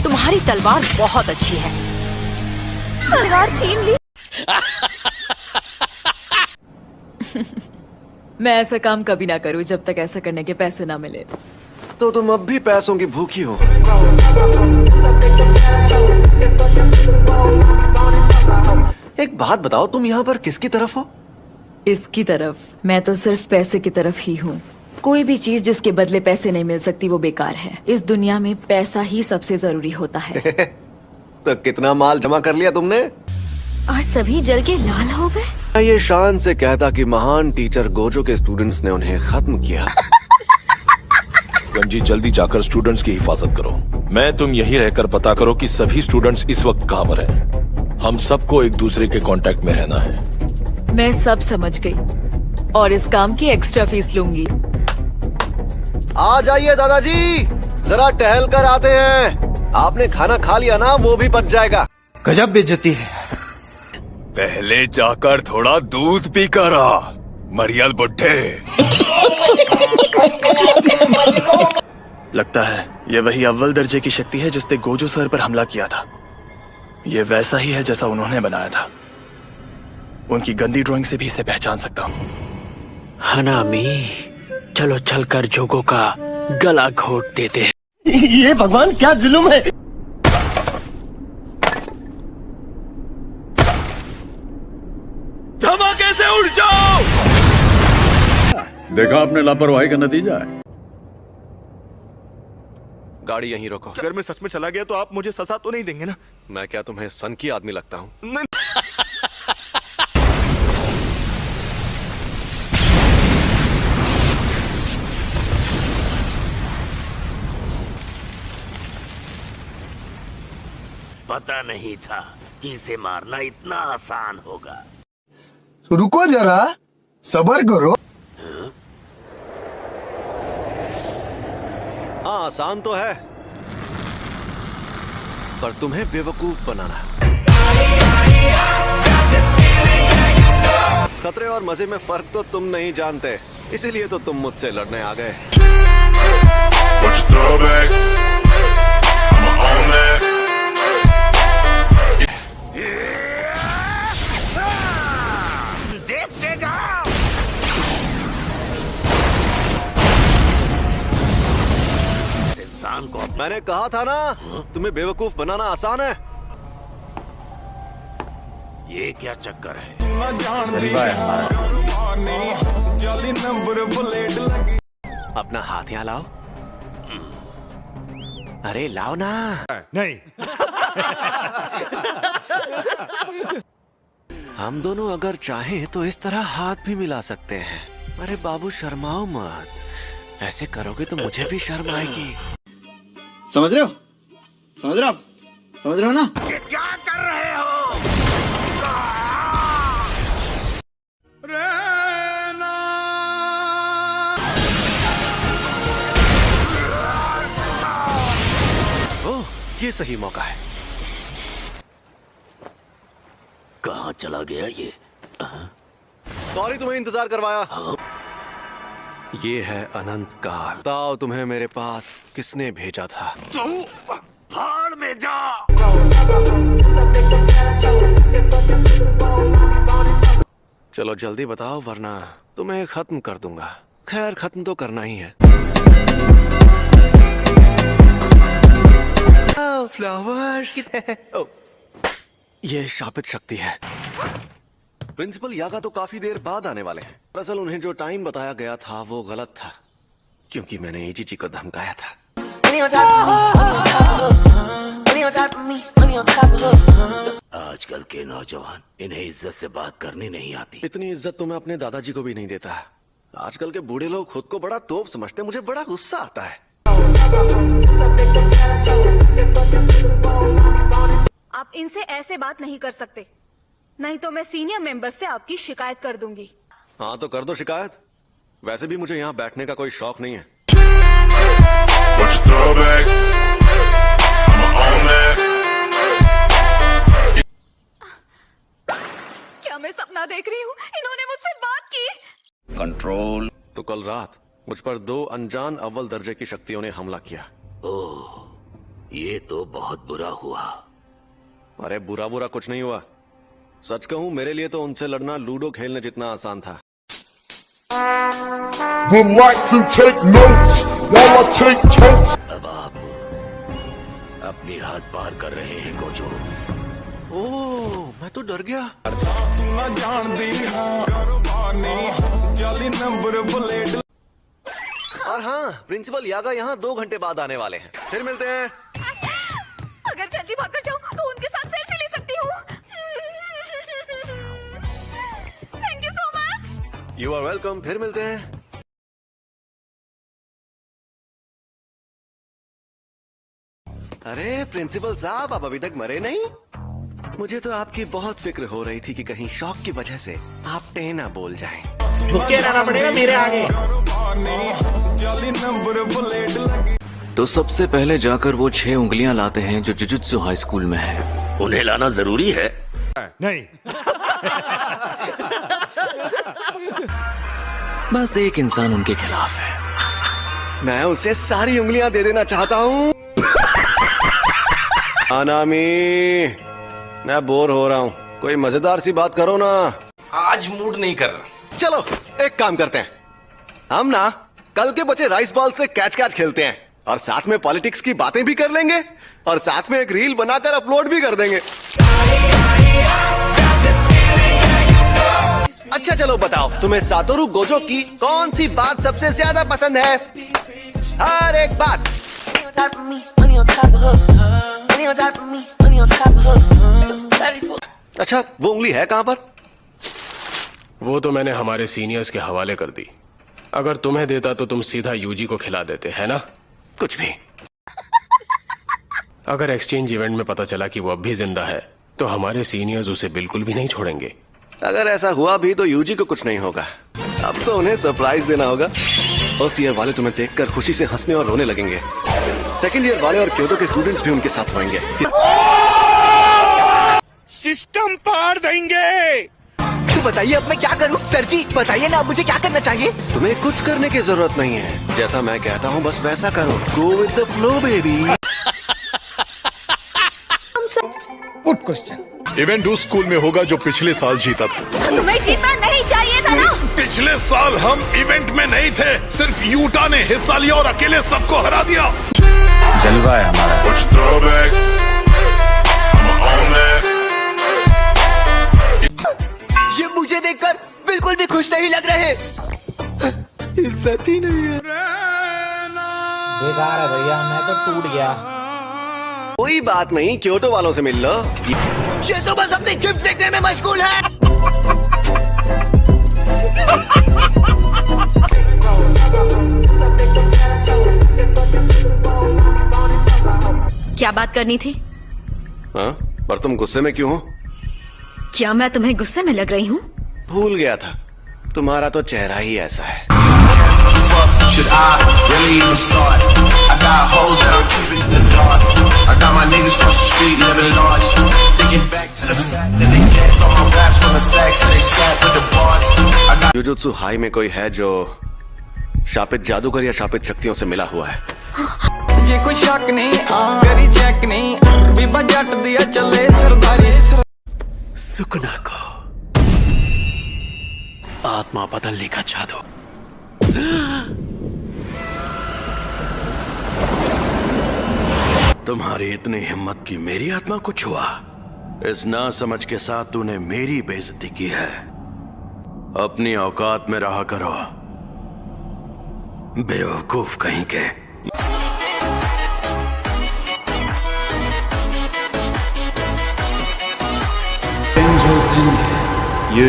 तुम्हारी तलवार बहुत अच्छी है। तलवार छीन ली। मैं ऐसा काम कभी ना करूं जब तक ऐसा करने के पैसे ना मिले। तो तुम अब भी पैसों की भूखी हो। एक बात बताओ, तुम यहाँ पर किसकी तरफ हो? इसकी तरफ। मैं तो सिर्फ पैसे की तरफ ही हूँ। कोई भी चीज जिसके बदले पैसे नहीं मिल सकती वो बेकार है। इस दुनिया में पैसा ही सबसे जरूरी होता है। तो कितना माल जमा कर लिया तुमने? और सभी जल के लाल हो गए। मैं ये शान से कहता कि महान टीचर गोजो के स्टूडेंट्स ने उन्हें खत्म किया। गंजी, जल्दी जाकर स्टूडेंट्स की हिफाजत करो। मैं तुम यहीं रहकर पता करो कि सभी स्टूडेंट्स इस वक्त कहाँ पर हैं। हम सबको एक दूसरे के कांटेक्ट में रहना है। मैं सब समझ गई और इस काम की एक्स्ट्रा फीस लूंगी। आ जाइए दादाजी, जरा टहल कर आते हैं। आपने खाना खा लिया ना, वो भी पच जाएगा। गजब बेइज्जती है। पहले जाकर थोड़ा दूध पी कर आ, मरियल बुड्ढे। लगता है ये वही अव्वल दर्जे की शक्ति है जिसने गोजो सर पर हमला किया था। ये वैसा ही है जैसा उन्होंने बनाया था। उनकी गंदी ड्राइंग से भी इसे पहचान सकता हूँ। हनामी, चलो चलकर जोगो का गला घोट देते हैं। ये भगवान क्या जुल्म है। धमाके से उड़ जाओ। देखा आपने लापरवाही का नतीजा है। गाड़ी यहीं रोको। अगर मैं सच में चला गया तो आप मुझे सजा तो नहीं देंगे ना? मैं क्या तुम्हें सन की आदमी लगता हूँ? नहीं। पता नहीं था कि इसे मारना इतना आसान होगा। रुको जरा, सब्र करो। हाँ, आसान तो है, पर तुम्हें बेवकूफ बनाना है। खतरे और मजे में फर्क तो तुम नहीं जानते, इसीलिए तो तुम मुझसे लड़ने आ गए। देखते जाओ। इंसान को मैंने कहा था ना, तुम्हें बेवकूफ बनाना आसान है। ये क्या चक्कर है? अपना हाथ यहाँ लाओ। अरे लाओ ना। नहीं। हम दोनों अगर चाहें तो इस तरह हाथ भी मिला सकते हैं। अरे बाबू शर्माओ मत, ऐसे करोगे तो मुझे भी शर्म आएगी। समझ रहे हो? समझ रहे हो आप? समझ रहे हो ना? ये क्या कर रहे हो? ओह, ये सही मौका है। कहाँ चला गया ये? सॉरी तुम्हें इंतजार करवाया। ये है अनंत काल। बताओ तुम्हें मेरे पास किसने भेजा था? तू भाड़ में जा। चलो जल्दी बताओ वरना तुम्हें खत्म कर दूंगा। खैर खत्म तो करना ही है। फ्लावर्स। ये शापित शक्ति है। प्रिंसिपल यागा तो काफी देर बाद आने वाले हैं। दरअसल उन्हें जो टाइम बताया गया था वो गलत था, क्योंकि मैंने एजीजी को धमकाया था। आजकल के नौजवान, इन्हें इज्जत से बात करनी नहीं आती। इतनी इज्जत तो मैं अपने दादाजी को भी नहीं देता। आजकल के बूढ़े लोग खुद को बड़ा तोप समझते, मुझे बड़ा गुस्सा आता है। आप इनसे ऐसे बात नहीं कर सकते, नहीं तो मैं सीनियर मेंबर से आपकी शिकायत कर दूंगी। हाँ तो कर दो शिकायत। वैसे भी मुझे यहाँ बैठने का कोई शौक नहीं है। क्या मैं सपना देख रही हूँ? इन्होंने मुझसे बात की। कंट्रोल। तो कल रात मुझ पर 2 अनजान अव्वल दर्जे की शक्तियों ने हमला किया। ओह, ये तो बहुत बुरा हुआ। अरे बुरा बुरा कुछ नहीं हुआ। सच कहूं मेरे लिए तो उनसे लड़ना लूडो खेलने जितना आसान था। Would like to take notes while I take toast. अब आप अपनी हद पार कर रहे हैं गोजो। ओह, मैं तो डर गया। और हाँ, प्रिंसिपल यागा यहाँ 2 घंटे बाद आने वाले हैं। फिर मिलते हैं। अगर जल्दी भागकर जाऊं तो उनके साथ सेल्फी ले सकती हूँ। Thank you so much. You are welcome. फिर मिलते हैं। अरे प्रिंसिपल साहब, आप अभी तक मरे नहीं? मुझे तो आपकी बहुत फिक्र हो रही थी कि कहीं शौक की वजह से आप टेना बोल जाएं। झुक के रहना पड़ेगा मेरे आगे। तो सबसे पहले जाकर वो 6 उंगलियां लाते हैं जो जुजुत्सु हाई स्कूल में है। उन्हें लाना जरूरी है? नहीं। बस एक इंसान उनके खिलाफ है। मैं उसे सारी उंगलियां दे देना चाहता हूँ। अनामी, मैं बोर हो रहा हूँ। कोई मजेदार सी बात करो ना। आज मूड नहीं कर रहा। चलो एक काम करते हैं, हम ना कल के बचे राइस बॉल से कैच कैच खेलते हैं और साथ में पॉलिटिक्स की बातें भी कर लेंगे और साथ में एक रील बनाकर अपलोड भी कर देंगे। अच्छा चलो बताओ, तुम्हें सातोरु गोजो की कौन सी बात सबसे ज्यादा पसंद है? हर एक बात। अच्छा, वो उंगली है कहाँ पर? वो तो मैंने हमारे सीनियर्स के हवाले कर दी। अगर तुम्हें देता तो तुम सीधा यूजी को खिला देते, है ना? कुछ भी। अगर एक्सचेंज इवेंट में पता चला कि वो अब भी जिंदा है तो हमारे सीनियर्स उसे बिल्कुल भी नहीं छोड़ेंगे। अगर ऐसा हुआ भी तो यूजी को कुछ नहीं होगा। अब तो उन्हें सरप्राइज देना होगा। फर्स्ट ईयर वाले तुम्हें देखकर खुशी से हंसने और रोने लगेंगे। सेकंड ईयर वाले और क्योटो के स्टूडेंट्स भी उनके साथ होंगे। सिस्टम पार देंगे। तो बताइए अब मैं क्या करूं? सर जी बताइए ना, अब मुझे क्या करना चाहिए? तुम्हें कुछ करने की जरूरत नहीं है। जैसा मैं कहता हूँ बस वैसा करो। Go with the flow baby. Good question. Event उस स्कूल में होगा जो पिछले साल जीता था। तुम्हें जीतना नहीं चाहिए था ना? पिछले साल हम इवेंट में नहीं थे, सिर्फ यूटा ने हिस्सा लिया और अकेले सबको हरा दिया। जलवा है हमारा। ये मुझे देखकर बिल्कुल भी खुश नहीं लग रहे। इज्जत ही नहीं है। बेकार है भैया, मैं तो टूट गया। कोई बात नहीं, क्योटो वालों से मिल लो। ये तो बस अपनी गिफ्ट देखने में मशगूल है। क्या बात करनी थी? हाँ, पर तुम गुस्से में क्यों हो? क्या मैं तुम्हें गुस्से में लग रही हूँ? भूल गया था, तुम्हारा तो चेहरा ही ऐसा है। Should I really even start? I got hoes that I'm keeping in the dark. I got my niggas across the street living large. Thinking back to the fact that they get all my raps from the facts and they stack with the bars. I got jujutsu high में कोई है जो शापित जादूगर या शापित शक्तियों से मिला हुआ है? ये कोई शक नहीं, करी चेक नहीं, बीबा जट दिया चले सरदारी। सुकना को आत्मा बदलने का जादू। तुम्हारी इतनी हिम्मत की मेरी आत्मा को छुआ। इस नासमझ के साथ तूने मेरी बेइज्जती की है। अपनी औकात में रहा करो, बेवकूफ कहीं के। ये